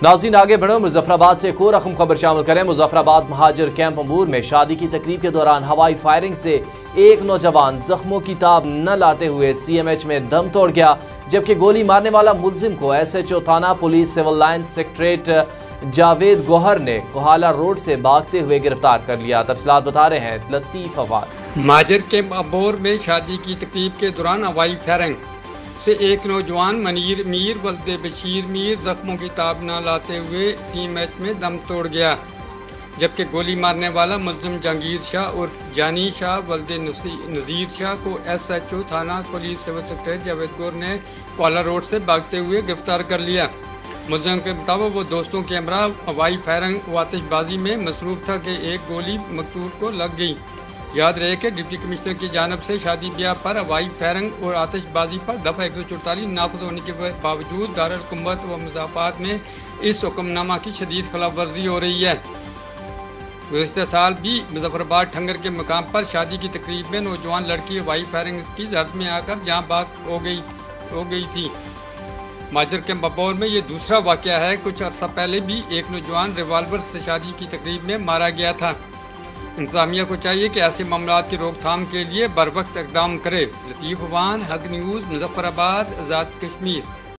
नाज़रीन आगे बढ़ो, मुजफ्फराबाद से एक और अहम खबर शामिल करें। मुजफ्फराबाद महाजर कैंप अंबूर में शादी की तकरीब के दौरान हवाई फायरिंग से एक नौजवान जख्मों की ताब न लाते हुए CMH में दम तोड़ गया, जबकि गोली मारने वाला मुलजिम को SHO थाना police civil line secretary Javed Gauhar ने कोहाला रोड से भागते हुए गिरफ्तार कर लिया। तफसीलात बता रहे हैं लतीफ अवाद। महाजर कैंप अंबूर में शादी की तकरीब के दौरान हवाई फायरिंग से एक नौजवान मनीर मीर वल्दे बशीर मीर जख्मों की ताब न लाते हुए CMH में दम तोड़ गया, जबकि गोली मारने वाला मुलजिम जहांगीर शाह उर्फ जानी शाह वल्दे नज़ीर शाह को SHO थाना police civil secretary Javed Gauhar ने कोहाला रोड से भागते हुए गिरफ्तार कर लिया। मुलजिम के मुताबिक वो दोस्तों के हमरा हवाई फायरिंग व आतिशबाजी में मसरूफ़ था कि एक गोली मकतूल को लग गई। याद रहे कि डिप्टी कमिश्नर की जानब से शादी ब्याह पर हवाई फायरिंग और आतिशबाजी पर दफ़ा 144 नाफज होने के बावजूद दारुल हुकूमत व मुज़ाफ़ात में इस हुक्मनामा की शदीद खिलाफ वर्जी हो रही है। गुज़िश्ता साल भी मुजफ्फराबाद ठंगर के मकाम पर शादी की तकरीब में नौजवान लड़की हवाई फायरिंग की जरूरत में आकर जहाँ बात हो गई थी। महाजर के अंबूर में ये दूसरा वाक़या है। कुछ अर्सा पहले भी एक नौजवान रिवाल्वर से शादी की तकरीब में मारा गया था। इंतज़ामिया को चाहिए कि ऐसे मामलात की रोकथाम के लिए बर वक्त इक़दाम करे। लतीफ़ अवान, हक न्यूज़, मुजफ्फराबाद, आज़ाद कश्मीर।